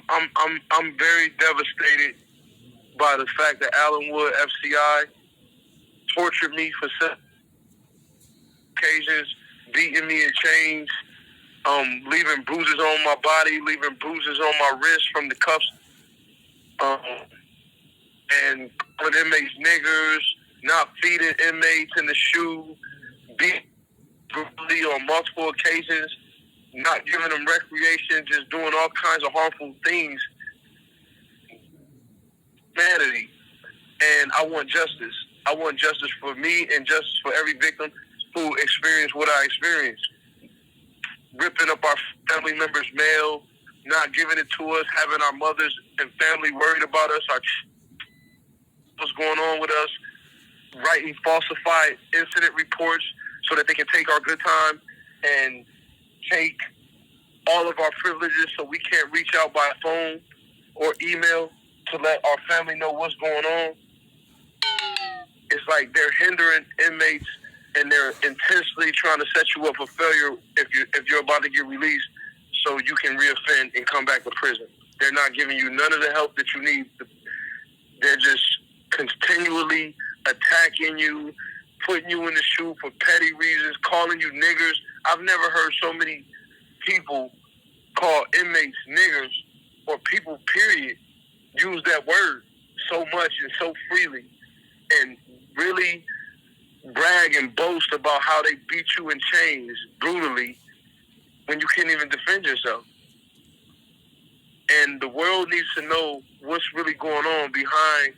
I'm very devastated by the fact that Allenwood FCI tortured me for several occasions, beating me in chains, leaving bruises on my body, leaving bruises on my wrist from the cuffs, and calling inmates niggers, not feeding inmates in the shoe, beating brutally on multiple occasions, not giving them recreation, just doing all kinds of harmful things. Humanity. And I want justice. I want justice for me and justice for every victim who experienced what I experienced. Ripping up our family members' mail, not giving it to us, having our mothers and family worried about us, what's going on with us, writing falsified incident reports so that they can take our good time and take all of our privileges so we can't reach out by phone or email to let our family know what's going on. It's like they're hindering inmates and they're intensely trying to set you up for failure if you're about to get released so you can reoffend and come back to prison. They're not giving you none of the help that you need. They're just continually attacking you, putting you in the shoe for petty reasons, calling you niggers. I've never heard so many people call inmates niggers, or people, period, use that word so much and so freely, and really brag and boast about how they beat you in chains brutally when you can't even defend yourself. And the world needs to know what's really going on behind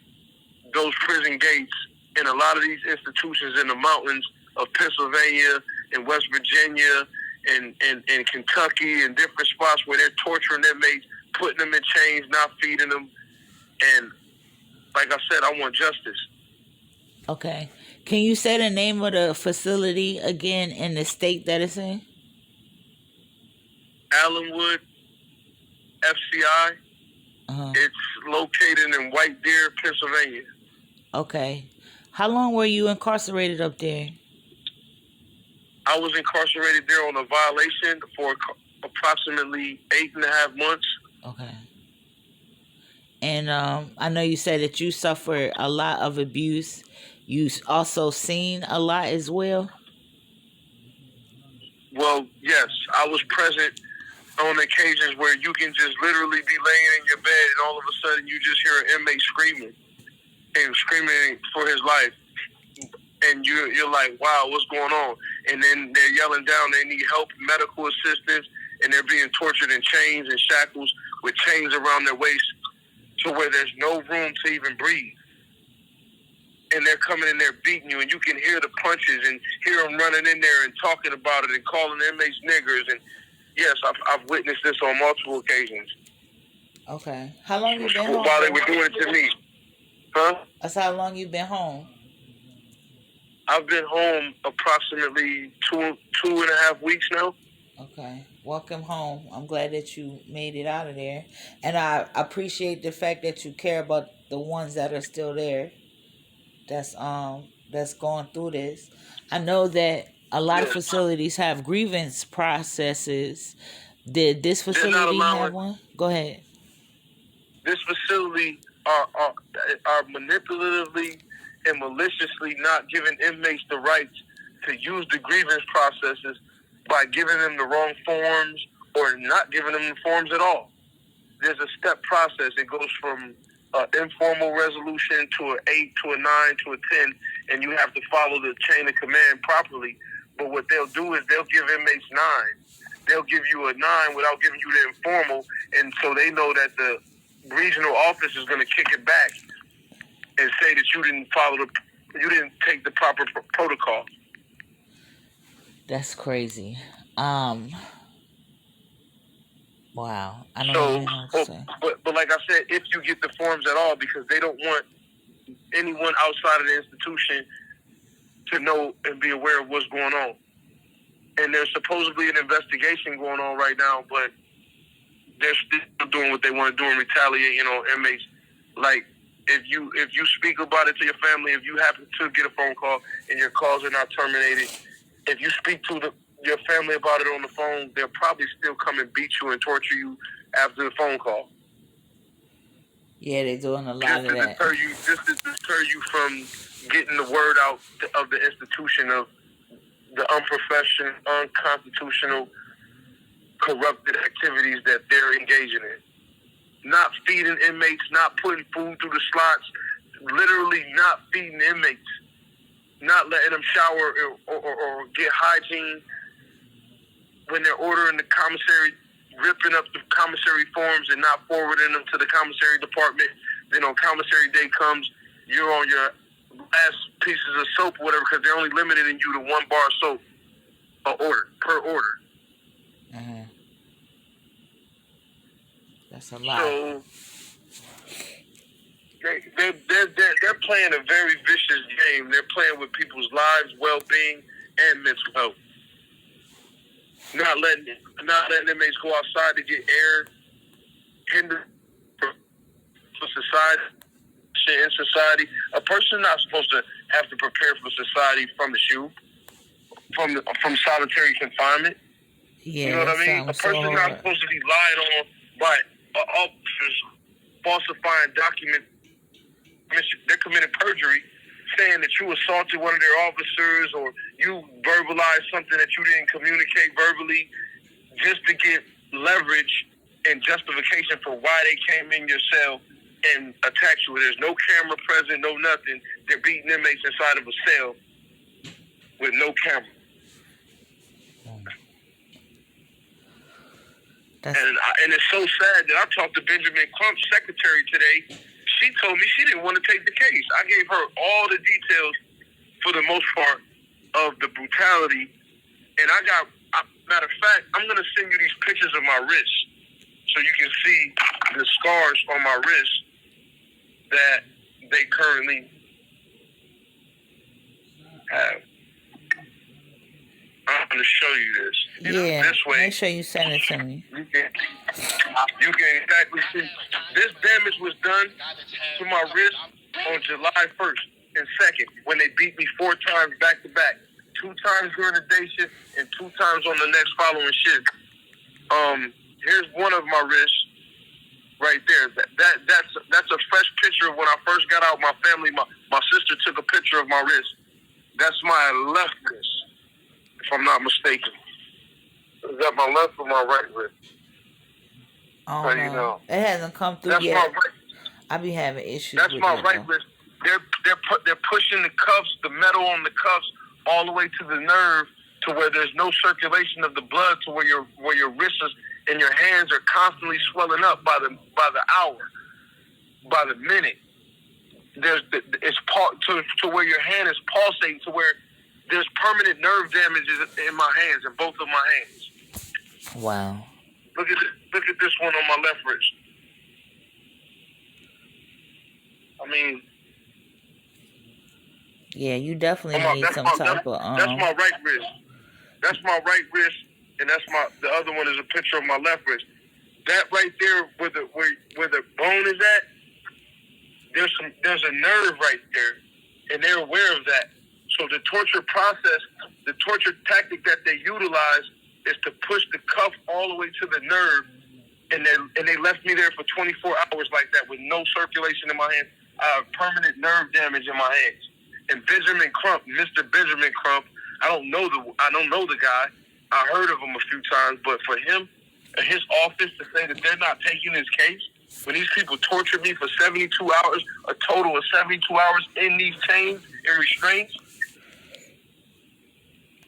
those prison gates in a lot of these institutions in the mountains of Pennsylvania and West Virginia and Kentucky and different spots where they're torturing inmates, putting them in chains, not feeding them. And like I said, I want justice. Okay. Can you say the name of the facility again and the state that it's in? Allenwood FCI. It's located in White Deer, Pennsylvania. Okay. How long were you incarcerated up there? I was incarcerated there on a violation for approximately 8.5 months. Okay. And I know you said that you suffered a lot of abuse. You also seen a lot as well? Well, yes. I was present on occasions where you can just literally be laying in your bed and all of a sudden you just hear an inmate screaming and screaming for his life. And you're like, wow, what's going on? And then they're yelling down, they need help, medical assistance, and they're being tortured in chains and shackles with chains around their waist to where there's no room to even breathe. And they're coming in there beating you, and you can hear the punches and hear them running in there and talking about it and calling inmates niggers. And yes, I've witnessed this on multiple occasions. Okay. How long you been home? While they were doing it to me. Huh? That's how long you been home? I've been home approximately two and a half weeks now. Okay. Welcome home. I'm glad that you made it out of there. And I appreciate the fact that you care about the ones that are still there. That's going through this. I know that a lot of facilities have grievance processes. Did this facility have one? Go ahead. This facility are manipulatively and maliciously not giving inmates the rights to use the grievance processes by giving them the wrong forms or not giving them the forms at all. There's a step process. It goes from an informal resolution to an 8 to a 9 to a 10, and you have to follow the chain of command properly. But what they'll do is they'll give inmates 9. They'll give you a 9 without giving you the informal, and so they know that the regional office is going to kick it back and say that you didn't take the proper protocol. That's crazy. Wow. I don't So, know what to say. but like I said, if you get the forms at all, because they don't want anyone outside of the institution to know and be aware of what's going on. And there's supposedly an investigation going on right now, but they're still doing what they want to do and retaliating on inmates. Like, if you speak about it to your family, if you happen to get a phone call and your calls are not terminated, if you speak to your family about it on the phone, they'll probably still come and beat you and torture you after the phone call. Yeah, they're doing a lot of that. Just to deter you from getting the word out of the institution of the unprofessional, unconstitutional, corrupted activities that they're engaging in. Not feeding inmates, not putting food through the slots, literally not feeding inmates, not letting them shower or get hygiene when they're ordering the commissary, ripping up the commissary forms and not forwarding them to the commissary department. Then on commissary day comes, you're on your last pieces of soap or whatever, because they're only limiting you to 1 bar of soap per order. Mm-hmm. That's a lot. So they're playing a very vicious game. They're playing with people's lives, well-being, and mental health. Not letting inmates go outside to get air, hinder for society. In society, a person's not supposed to have to prepare for society from the shoe, from solitary confinement. Yeah, you know what I mean? A person's not supposed to be lied on by officers falsifying documents. They're committing perjury, saying that you assaulted one of their officers or you verbalized something that you didn't communicate verbally, just to get leverage and justification for why they came in your cell and attacked you. There's no camera present, no nothing. They're beating inmates inside of a cell with no camera. And it's so sad that I talked to Benjamin Crump's secretary today. She told me she didn't want to take the case. I gave her all the details, for the most part, of the brutality. And matter of fact, I'm going to send you these pictures of my wrist so you can see the scars on my wrist that they currently have. I'm going to show you this. This way, make sure you send it to me. You can exactly see. This damage was done to my wrist on July 1st and 2nd when they beat me 4 times back to back. 2 times during the day shift and 2 times on the next following shift. Here's one of my wrists right there. That's a fresh picture of when I first got out. My family, my sister took a picture of my wrist. That's my left wrist, if I'm not mistaken. Is that my left or my right wrist? Oh, no. You know. It hasn't come through That's yet. My right. I be having issues. That's with my right wrist. They're pushing the cuffs, the metal on the cuffs, all the way to the nerve, to where there's no circulation of the blood, to where your wrists and your hands are constantly swelling up by the hour, by the minute. To where your hand is pulsating, to where there's permanent nerve damages in my hands, in both of my hands. Wow. Look at this one on my left wrist. I mean, yeah, you definitely need some type of. That's my right wrist. That's my right wrist, and the other one is a picture of my left wrist. That right there, where the bone is at, there's a nerve right there, and they're aware of that. So the torture process, the torture tactic that they utilize is to push the cuff all the way to the nerve, and they left me there for 24 hours like that with no circulation in my hands. I have permanent nerve damage in my hands. And Benjamin Crump, Mr. Benjamin Crump, I don't know the guy. I heard of him a few times, but for him and his office to say that they're not taking his case, when these people tortured me for 72 hours, a total of 72 hours in these chains and restraints,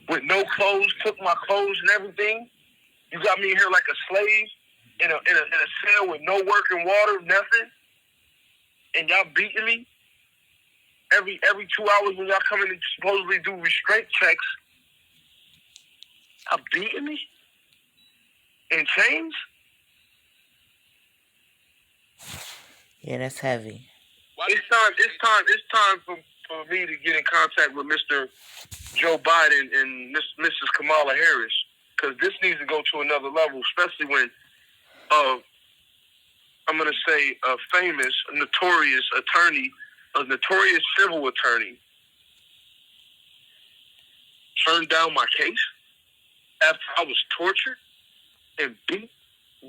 with no clothes, took my clothes and everything. You got me in here like a slave in a cell with no working water, nothing. And y'all beating me every 2 hours when y'all come in and supposedly do restraint checks. Y'all beating me in chains. Yeah, that's heavy. It's time for me to get in contact with Mr. Joe Biden and Mrs. Kamala Harris, because this needs to go to another level, especially when I'm going to say a famous, notorious attorney, a notorious civil attorney, turned down my case after I was tortured and beat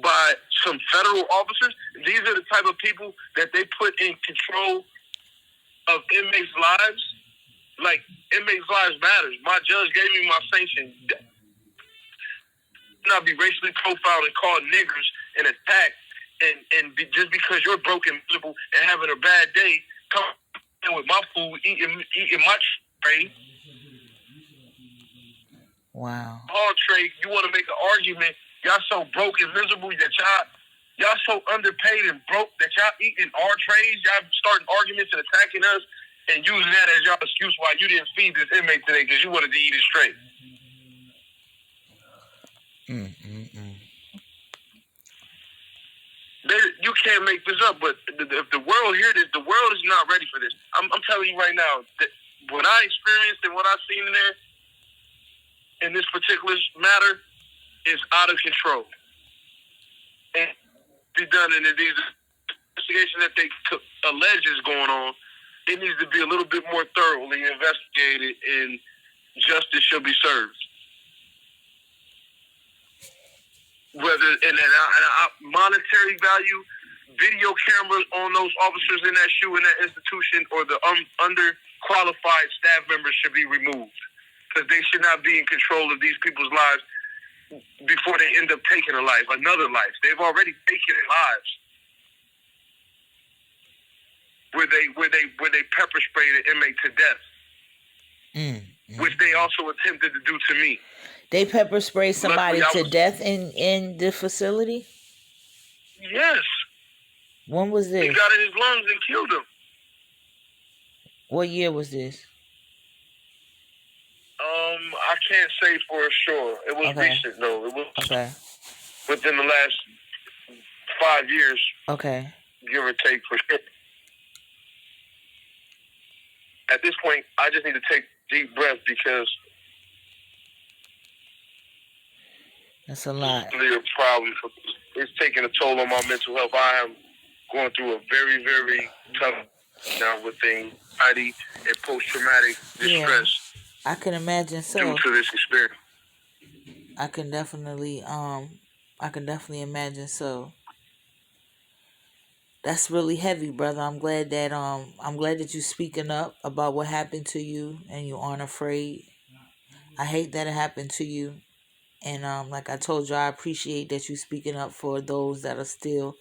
by some federal officers. These are the type of people that they put in control of inmates' lives. Like, inmates' lives matters. My judge gave me my sanction. Not be racially profiled and called niggers and attacked, just because you're broken, miserable, and having a bad day, come in with my food, eating my tray. Wow. All trade, you want to make an argument. Y'all so broke and miserable that y'all so underpaid and broke that y'all eating our trays. Y'all starting arguments and attacking us and using that as y'all excuse why you didn't feed this inmate today because you wanted to eat it straight. You can't make this up, but if the world hears this, the world is not ready for this. I'm telling you right now, that what I experienced and what I've seen in there, in this particular matter, is out of control. And be done in these investigations that they allege is going on, it needs to be a little bit more thoroughly investigated, and justice should be served. Whether in monetary value, video cameras on those officers in that shoe in that institution, or the underqualified staff members should be removed, because they should not be in control of these people's lives before they end up taking another life. They've already taken lives where they pepper sprayed an inmate to death, which they also attempted to do to me. They pepper sprayed somebody to death in the facility? Yes. When was this? He got in his lungs and killed him. What year was this? I can't say for sure. It was recent, though. It was within the last 5 years. Okay. Give or take, for sure. At this point, I just need to take a deep breath, because that's a lot. It's a problem. It's taking a toll on my mental health. I am going through a very, very tough now with anxiety and post-traumatic distress. I can imagine so. Due to this experience. I can definitely imagine so. That's really heavy, brother. I'm glad that you speaking up about what happened to you and you aren't afraid. I hate that it happened to you. And like I told you, I appreciate that you speaking up for those that are still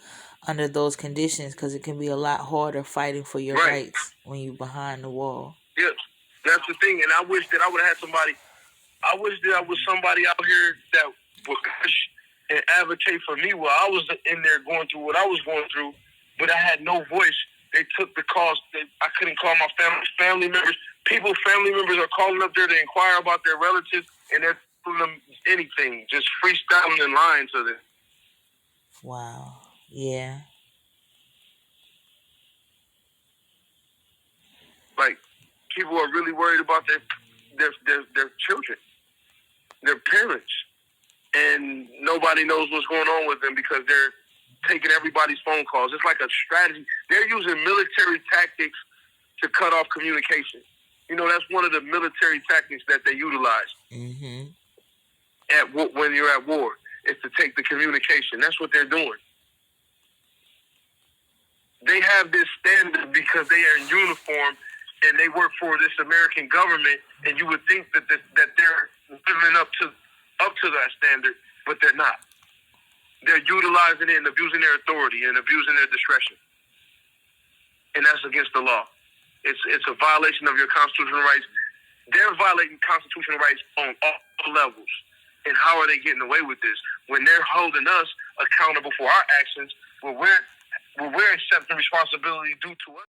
under those conditions, because it can be a lot harder fighting for your rights when you're behind the wall. Yeah, that's the thing. And I wish that I would have had somebody. I wish that I was somebody out here that would push and advocate for me while I was in there going through what I was going through, but I had no voice. They took the calls. I couldn't call my family members. Family members are calling up there to inquire about their relatives, and they're telling them anything, just freestyling and lying to them. Wow. Yeah. Like, people are really worried about their children, their parents, and nobody knows what's going on with them because they're taking everybody's phone calls. It's like a strategy. They're using military tactics to cut off communication. You know, that's one of the military tactics that they utilize. Mm-hmm. When you're at war, is to take the communication. That's what they're doing. They have this standard because they are in uniform and they work for this American government, and you would think that they're living up to that standard, but they're not. They're utilizing it and abusing their authority and abusing their discretion, and that's against the law. It's a violation of your constitutional rights. They're violating constitutional rights on all levels. And how are they getting away with this when they're holding us accountable for our actions, where we're accepting responsibility due to us?